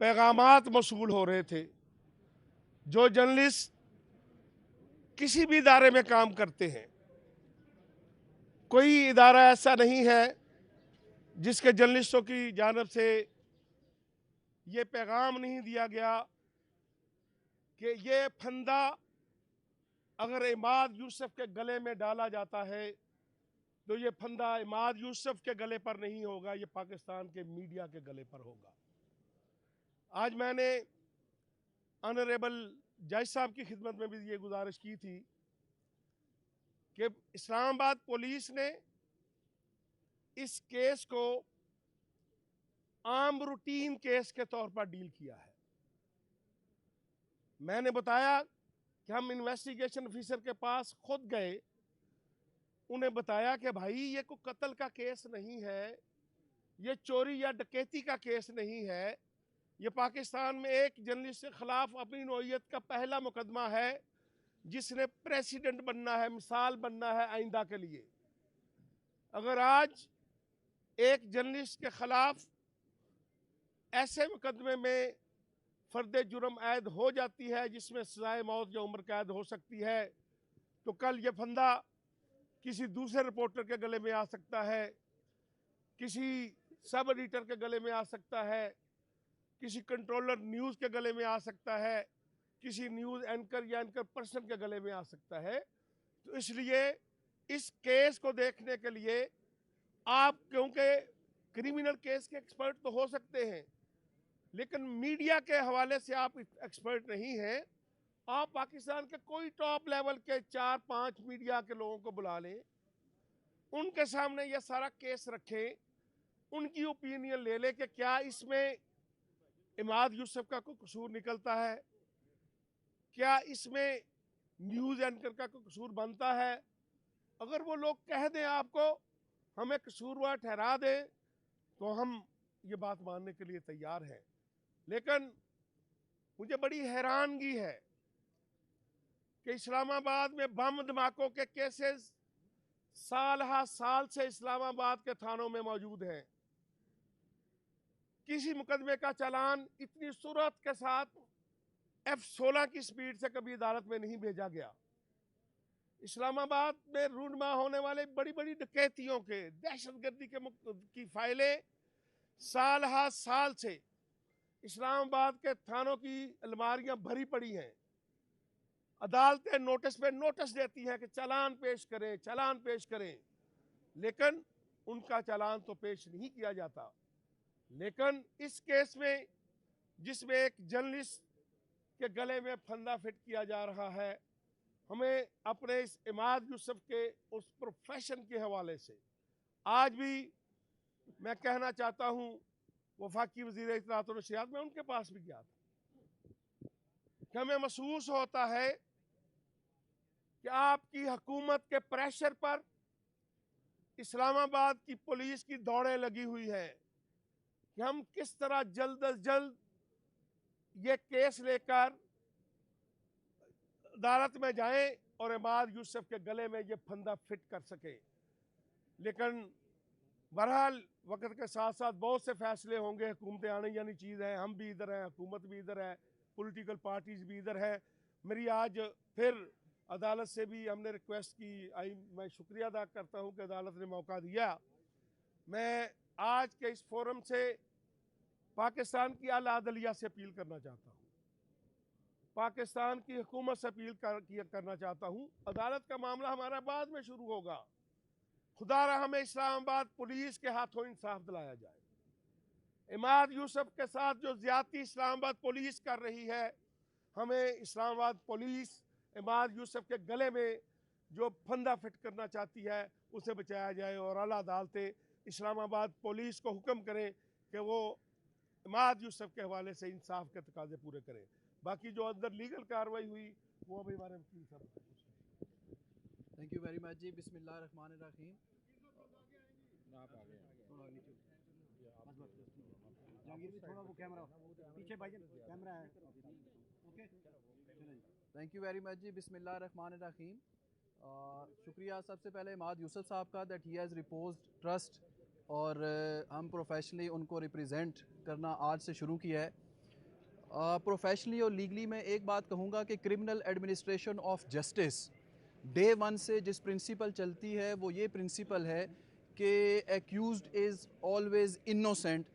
पैगामात मौसूल हो रहे थे। जो जर्नलिस्ट किसी भी इदारे में काम करते हैं, कोई इदारा ऐसा नहीं है जिसके जर्नलिस्टों की जानब से ये पैगाम नहीं दिया गया कि ये फंदा अगर इमाद यूसुफ के गले में डाला जाता है तो ये फंदा इमाद यूसुफ के गले पर नहीं होगा, ये पाकिस्तान के मीडिया के गले पर होगा। आज मैंने ऑनरेबल जज साहब की खिदमत में भी ये गुजारिश की थी कि इस्लामाबाद पुलिस ने इस केस को आम रूटीन केस के तौर पर डील किया है। मैंने बताया कि हम इन्वेस्टिगेशन ऑफिसर के पास खुद गए, उन्हें बताया कि भाई ये कोई कत्ल का केस नहीं है, ये चोरी या डकैती का केस नहीं है, ये पाकिस्तान में एक जर्नलिस्ट के खिलाफ अपनी नौइयत का पहला मुकदमा है जिसने प्रेसिडेंट बनना है, मिसाल बनना है आइंदा के लिए। अगर आज एक जर्नलिस्ट के खिलाफ ऐसे मुकदमे में फर्द जुर्म ऐद हो जाती है जिसमें सजाए मौत या उम्र कैद हो सकती है, तो कल ये फंदा किसी दूसरे रिपोर्टर के गले में आ सकता है, किसी सब एडिटर के गले में आ सकता है, किसी कंट्रोलर न्यूज़ के गले में आ सकता है, किसी न्यूज़ एंकर या एंकर पर्सन के गले में आ सकता है। तो इसलिए इस केस को देखने के लिए आप, क्योंकि क्रिमिनल केस के एक्सपर्ट तो हो सकते हैं लेकिन मीडिया के हवाले से आप एक्सपर्ट नहीं हैं, आप पाकिस्तान के कोई टॉप लेवल के 4-5 मीडिया के लोगों को बुला लें, उनके सामने यह सारा केस रखें, उनकी ओपिनियन ले लें कि क्या इसमें इमाद यूसुफ का कोई कसूर निकलता है, क्या इसमें न्यूज़ एंकर का कोई कसूर बनता है। अगर वो लोग कह दें आपको, हमें कसूरवार ठहरा दें, तो हम ये बात मानने के लिए तैयार हैं। लेकिन मुझे बड़ी हैरानगी है कि इस्लामाबाद में बम धमाकों के केसेस साल हा साल से इस्लामाबाद के थानों में मौजूद हैं। किसी मुकदमे का चालान इतनी सूरत के साथ F-16 की स्पीड से कभी अदालत में नहीं भेजा गया। इस्लामाबाद में रूनमा होने वाले बड़ी बड़ी डकैतियों के, दहशतगर्दी की फाइलें साल हा साल से इस्लामाबाद के थानों की अलमारियां भरी पड़ी हैं। अदालतें नोटिस पे नोटिस देती हैं कि चालान पेश करें, चालान पेश करें, लेकिन उनका चालान तो पेश नहीं किया जाता। लेकिन इस केस में जिसमें एक जर्नलिस्ट के गले में फंदा फिट किया जा रहा है, हमें अपने इस इमाद यूसुफ के उस प्रोफेशन के हवाले से आज भी मैं कहना चाहता हूँ, वफाकी वज़ीर इत्तलात और नशरियात, मैं उनके पास भी गया था कि हमें महसूस होता है कि आपकी हुकूमत के प्रेशर पर इस्लामाबाद की पुलिस की दौड़ें लगी हुई है कि हम किस तरह जल्द अज जल्द ये केस लेकर अदालत में जाएं और इमाद यूसुफ के गले में ये फंदा फिट कर सके। लेकिन बहरहाल वक्त के साथ साथ बहुत से फैसले होंगे, हुकूमतें आने यानी चीज़ है, हम भी इधर हैं, हुकूमत भी इधर है, पॉलिटिकल पार्टीज भी इधर है। मेरी आज फिर अदालत से भी हमने रिक्वेस्ट की आई, मैं शुक्रिया अदा करता हूँ कि अदालत ने मौका दिया। मैं आज के इस फोरम से पाकिस्तान की आला अदलिया से अपील करना चाहता हूँ, पाकिस्तान की हुकूमत से अपील करना चाहता हूँ, अदालत का मामला हमारा बाद में शुरू होगा, खुदारा हमें इस्लामाबाद पुलिस के हाथों इंसाफ दिलाया जाए। इमाद यूसुफ के साथ जो ज्यादती इस्लामाबाद पुलिस कर रही है, हमें इस्लामाबाद पुलिस इमाद यूसुफ के गले में जो फंदा फिट करना चाहती है उसे बचाया जाए और आला अदालतें इस्लामाबाद पुलिस को हुक्म करें कि वो इमाद यूसुफ के हवाले से इंसाफ के तकाजे पूरे करें। बाकी जो अंदर लीगल कार्रवाई हुई वो अभी हमारे वकील साहब। थैंक यू वेरी मच जी। बिस्मिल्लाह रहमान रहीम। थैंक यू वेरी मच जी। बिस्मिल्लाह रहमान रहीम। शुक्रिया सबसे पहले इमाद यूसुफ साहब का that he has reposed trust, और हम प्रोफेशनली उनको रिप्रेजेंट करना आज से शुरू किया है। प्रोफेशनली और लीगली मैं एक बात कहूँगा कि criminal administration of justice day one से जिस प्रिंसिपल चलती है वो ये प्रिंसिपल है कि accused is always innocent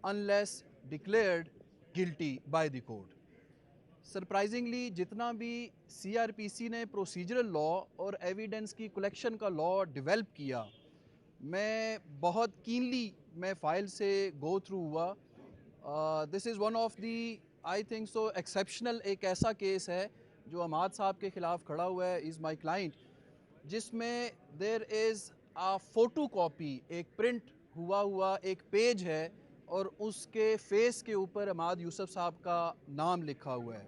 unless declared guilty by the court. Surprisingly जितना भी सीआरपीसी ने प्रोसीजरल लॉ और एविडेंस की कलेक्शन का लॉ डेवलप किया, मैं बहुत कीनली मैं फाइल से गो थ्रू हुआ। This is one of the I think so exceptional एक ऐसा केस है जो अमाद साहब के ख़िलाफ़ खड़ा हुआ है, इज़ माई क्लाइंट, जिसमें there is a photocopy, एक प्रिंट हुआ एक पेज है और उसके फेस के ऊपर अमाद यूसुफ साहब का नाम लिखा हुआ है।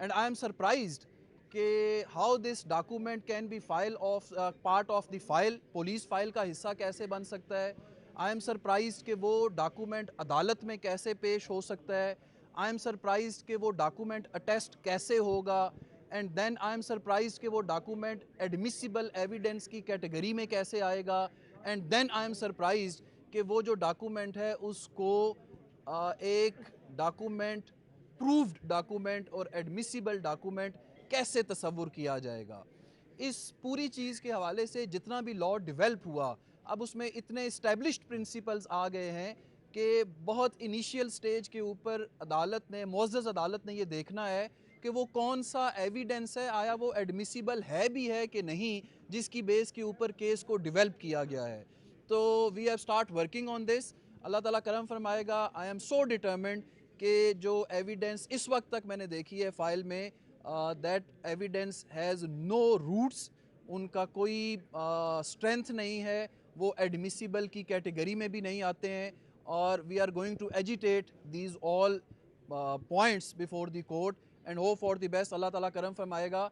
एंड आई एम सरप्राइज्ड कि how this document can be file of part of the file, police file का हिस्सा कैसे बन सकता है। आई एम सरप्राइज्ड कि वो डॉक्यूमेंट अदालत में कैसे पेश हो सकता है। आई एम सरप्राइज्ड कि वो डॉक्यूमेंट अटेस्ट कैसे होगा। And then I am surprised कि वो डॉक्यूमेंट एडमिसिबल एविडेंस की कैटेगरी में कैसे आएगा। And then I am surprised कि वो जो डॉक्यूमेंट है उसको एक डॉक्यूमेंट, प्रूव्ड डॉक्यूमेंट और एडमिसिबल डॉक्यूमेंट कैसे तस्वुर किया जाएगा। इस पूरी चीज़ के हवाले से जितना भी लॉ डेवलप हुआ, अब उसमें इतने इस्टेब्लिश्ड प्रिंसिपल्स आ गए हैं कि बहुत इनिशियल स्टेज के ऊपर अदालत ने, मुअज़्ज़ज़ अदालत ने ये देखना है कि वो कौन सा एविडेंस है, आया वो एडमिसिबल है भी है कि नहीं, जिसकी बेस के ऊपर केस को डेवलप किया गया है। तो we have start working on this. Allah ताला करम फरमाएगा। आई एम सो डिटर्मिन्ड कि जो एविडेंस इस वक्त तक मैंने देखी है फ़ाइल में, that evidence has no roots, उनका कोई स्ट्रेंथ नहीं है, वो एडमिसिबल की कैटेगरी में भी नहीं आते हैं। और we are going to agitate these all points before the court and hope for the best. Allah ताला करम फरमाएगा।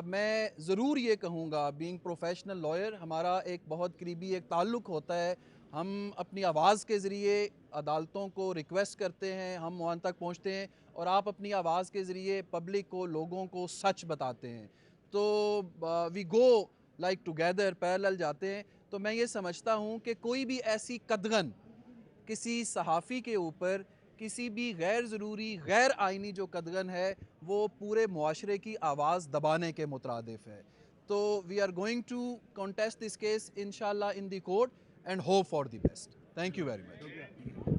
मैं ज़रूर ये कहूँगा, बीइंग प्रोफेशनल लॉयर हमारा एक बहुत करीबी एक ताल्लुक़ होता है। हम अपनी आवाज़ के ज़रिए अदालतों को रिक्वेस्ट करते हैं, हम वहाँ तक पहुँचते हैं और आप अपनी आवाज़ के ज़रिए पब्लिक को, लोगों को सच बताते हैं। तो we go like together, parallel जाते हैं। तो मैं ये समझता हूँ कि कोई भी ऐसी कदगन किसी सहाफ़ी के ऊपर, किसी भी गैर ज़रूरी, गैर आइनी जो कदगन है, वो पूरे मुआशरे की आवाज़ दबाने के मुतरादिफ़ है। तो we are going to contest this case इंशाल्लाह in the court and hope for the best. Thank you very much.